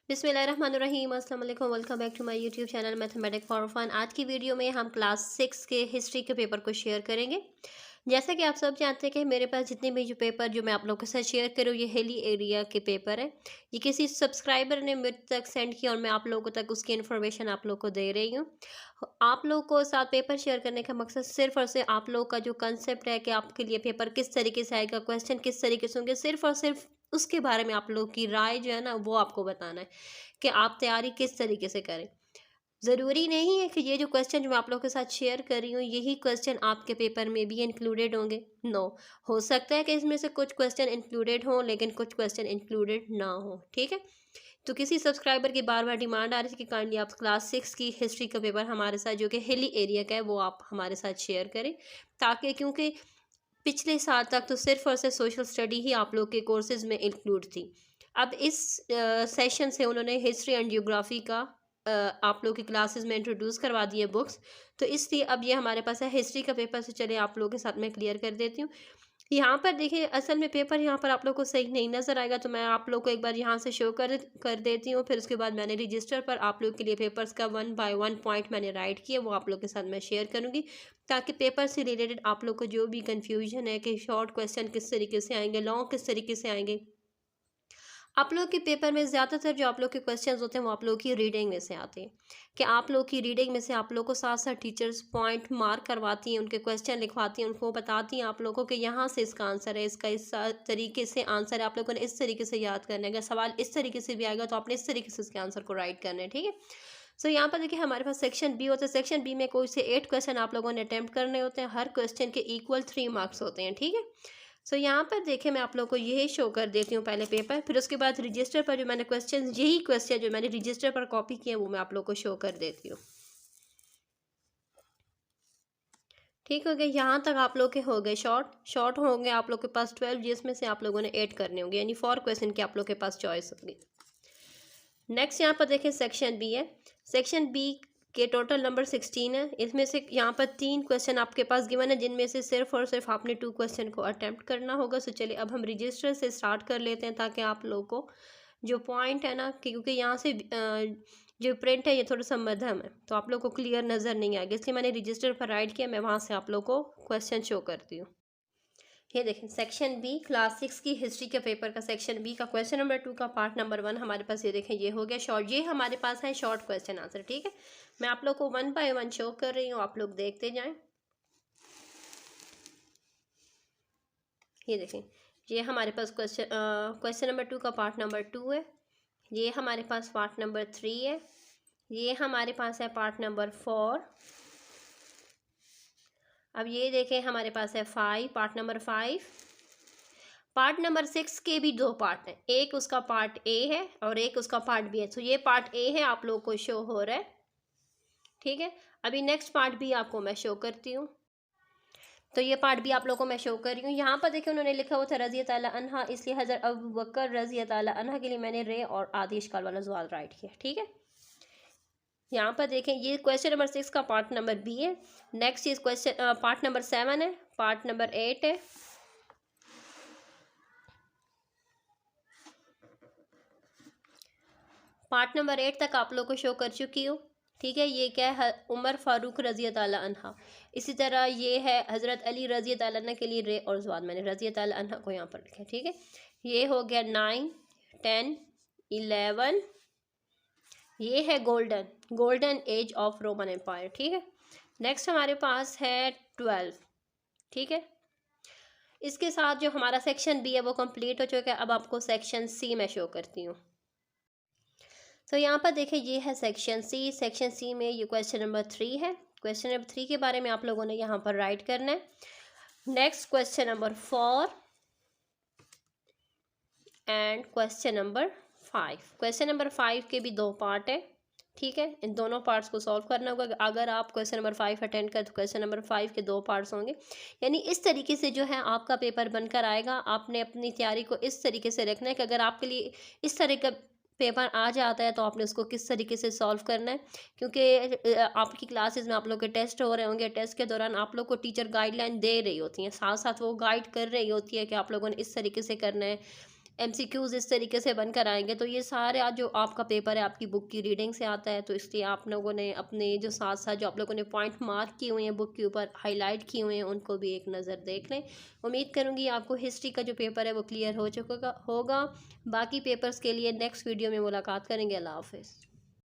बिस्मिल्लाहिर्रहमानिर्रहीम अस्सलाम वालेकुम। Welcome back to my YouTube channel mathematic for fun. आज की वीडियो में हम क्लास 6 के हिस्ट्री के पेपर को शेयर करेंगे। जैसा कि आप सब जानते हैं कि मेरे पास जितने भी जो पेपर जो मैं आप लोगों के साथ शेयर करूँ ये हिली एरिया के पेपर है। ये किसी सब्सक्राइबर ने मुझ तक सेंड किया और मैं आप लोगों तक उसकी इन्फॉर्मेशन आप लोग को दे रही हूँ। आप लोग को साथ पेपर शेयर करने का मकसद सिर्फ और सिर्फ आप लोग का जो कंसेप्ट है कि आपके लिए पेपर किस तरीके से आएगा, क्वेश्चन किस तरीके से होंगे, सिर्फ और सिर्फ उसके बारे में आप लोग की राय जो है ना वो आपको बताना है कि आप तैयारी किस तरीके से करें। ज़रूरी नहीं है कि ये जो क्वेश्चन जो मैं आप लोगों के साथ शेयर कर रही हूँ यही क्वेश्चन आपके पेपर में भी इंक्लूडेड होंगे। नो, हो सकता है कि इसमें से कुछ क्वेश्चन इंक्लूडेड हों लेकिन कुछ क्वेश्चन इंक्लूडेड ना हो। ठीक है, तो किसी सब्सक्राइबर की बार बार डिमांड आ रही थी कि काइंडली आप क्लास 6 की हिस्ट्री का पेपर हमारे साथ जो कि हिली एरिया का है वो आप हमारे साथ शेयर करें, ताकि क्योंकि पिछले साल तक तो सिर्फ और सिर्फ सोशल स्टडी ही आप लोग के कोर्सेज में इंक्लूड थी। अब इस सेशन से उन्होंने हिस्ट्री एंड जियोग्राफी का आप लोग की क्लासेस में इंट्रोड्यूस करवा दिए बुक्स, तो इसलिए अब ये हमारे पास है हिस्ट्री का पेपर। से चले आप लोगों के साथ मैं क्लियर कर देती हूँ। यहाँ पर देखिए असल में पेपर यहाँ पर आप लोग को सही नहीं नज़र आएगा, तो मैं आप लोग को एक बार यहाँ से शो कर देती हूँ। फिर उसके बाद मैंने रजिस्टर पर आप लोग के लिए पेपर्स का 1 बाय 1 पॉइंट मैंने राइट किया वो आप लोग के साथ मैं शेयर करूँगी, ताकि पेपर से रिलेटेड आप लोग को जो भी कन्फ्यूजन है कि शॉर्ट क्वेश्चन किस तरीके से आएंगे, लॉन्ग किस तरीके से आएंगे। आप लोग के पेपर में ज़्यादातर जो आप लोग के क्वेश्चंस होते हैं वो आप लोग की रीडिंग में से आते हैं, कि आप लोग की रीडिंग में से आप लोग को साथ साथ टीचर्स पॉइंट मार्क करवाती हैं, उनके क्वेश्चन लिखवाती हैं, उनको बताती हैं आप लोगों को कि यहाँ से इसका आंसर है, इसका इस तरीके से आंसर है, आप लोगों ने इस तरीके से याद करना है। अगर सवाल इस तरीके से भी आएगा तो आपने इस तरीके से उसके आंसर को राइट करना है। ठीक है, सो यहाँ पर देखिए हमारे पास सेक्शन बी होता है। सेक्शन बी में कोई से 8 क्वेश्चन आप लोगों ने अटैम्प्ट करने होते हैं, हर क्वेश्चन के इक्वल 3 मार्क्स होते हैं। ठीक है, सो यहाँ पर देखिए मैं आप लोग को यही शो कर देती हूँ पहले पेपर, फिर उसके बाद रजिस्टर पर जो मैंने क्वेश्चन यही क्वेश्चन जो मैंने रजिस्टर पर कॉपी किए वो मैं आप लोग को शो कर देती हूँ। ठीक हो गया, यहाँ तक आप लोग के हो गए शॉर्ट होंगे आप लोग के पास 12, जिसमें से आप लोगों ने 8 करने होंगे, यानी 4 क्वेश्चन की आप लोग के पास चॉइस होगी। नेक्स्ट यहाँ पर देखें सेक्शन बी है। सेक्शन बी के टोटल नंबर 16 है। इसमें से यहाँ पर 3 क्वेश्चन आपके पास गिवन है, जिनमें से सिर्फ और सिर्फ आपने 2 क्वेश्चन को अटेम्प्ट करना होगा। सो चलिए अब हम रजिस्टर से स्टार्ट कर लेते हैं, ताकि आप लोगों को जो पॉइंट है ना, क्योंकि यहाँ से जो प्रिंट है ये थोड़ा सा मध्यम है तो आप लोग को क्लियर नज़र नहीं आएगा, इसलिए मैंने रजिस्टर पर राइट किया। मैं वहाँ से आप लोग को क्वेश्चन शो करती हूँ। ये देखें सेक्शन बी क्लास 6 की हिस्ट्री के पेपर का सेक्शन बी का क्वेश्चन नंबर 2 का पार्ट नंबर 1 हमारे पास ये देखें ये हो गया शॉर्ट। ये हमारे पास है शॉर्ट क्वेश्चन आंसर। ठीक है, मैं आप लोग को 1 बाय 1 शो कर रही हूँ, आप लोग देखते जाएं। ये देखें ये हमारे पास क्वेश्चन नंबर 2 का पार्ट नंबर 2 है। ये हमारे पास पार्ट नंबर 3 है। ये हमारे पास है पार्ट नंबर 4। अब ये देखें हमारे पास है 5, पार्ट नंबर 5। पार्ट नंबर 6 के भी 2 पार्ट हैं, एक उसका पार्ट ए है और एक उसका पार्ट बी है। तो ये पार्ट ए है, आप लोग को शो हो रहा है। ठीक है, अभी नेक्स्ट पार्ट भी आपको मैं शो करती हूँ। तो ये पार्ट भी आप लोगों को मैं शो कर रही हूँ। यहाँ पर देखिए उन्होंने लिखा हुआ था रज़ी ताला अन्हा, इसलिए हज़रत अबू बकर रज़ी ताला अन्हा के लिए मैंने रे और आदिश काल वाला सवाल राइट किया। ठीक है, यहाँ पर देखें ये क्वेश्चन नंबर 6 का पार्ट नंबर बी है। नेक्स्ट इस क्वेश्चन पार्ट नंबर 7 है, पार्ट नंबर 8 है। पार्ट नंबर 8 तक आप लोग को शो कर चुकी हूँ। ठीक है, ये क्या है उमर फ़ारूक रज़ी ताला अन्हा। इसी तरह ये है हज़रत अली रज़ी ताला अन्हा के लिए रे और ज़वाद, मैंने रज़ी ताला अन्हा को यहाँ पर लिखा है। ठीक है, ये हो गया 9, 10, 11। ये है golden age of Roman empire. ठीक है, नेक्स्ट हमारे पास है 12। ठीक है, इसके साथ जो हमारा सेक्शन बी है वो कंप्लीट हो चुका है। अब आपको सेक्शन सी में शो करती हूँ। तो यहाँ पर देखिए ये है सेक्शन सी। सेक्शन सी में ये क्वेश्चन नंबर 3 है। क्वेश्चन नंबर 3 के बारे में आप लोगों ने यहाँ पर राइट करना है। Next question number 4 and question number 5। Question number 5 के भी 2 पार्ट है। ठीक है, इन दोनों पार्ट्स को सॉल्व करना होगा। अगर आप क्वेश्चन नंबर 5 अटेंड करें तो क्वेश्चन नंबर 5 के 2 पार्ट्स होंगे, यानी इस तरीके से जो है आपका पेपर बनकर आएगा। आपने अपनी तैयारी को इस तरीके से रखना है कि अगर आपके लिए इस तरह का पेपर आ जाता है तो आपने उसको किस तरीके से सॉल्व करना है, क्योंकि आपकी क्लासेस में आप लोग के टेस्ट हो रहे होंगे। टेस्ट के दौरान आप लोग को टीचर गाइडलाइन दे रही होती हैं, साथ साथ वो गाइड कर रही होती है कि आप लोगों ने इस तरीके से करना है। एमसीक्यूज़ इस तरीके से बनकर आएंगे। तो ये सारे आज जो आपका पेपर है आपकी बुक की रीडिंग से आता है, तो इसलिए आप लोगों ने अपने जो साथ साथ जो आप लोगों ने पॉइंट मार्क किए हुए हैं बुक के ऊपर हाईलाइट किए हुए हैं उनको भी एक नज़र देख लें। उम्मीद करूँगी आपको हिस्ट्री का जो पेपर है वो क्लियर हो चुका होगा। बाकी पेपर्स के लिए नेक्स्ट वीडियो में मुलाकात करेंगे। अल्लाह हाफिज़।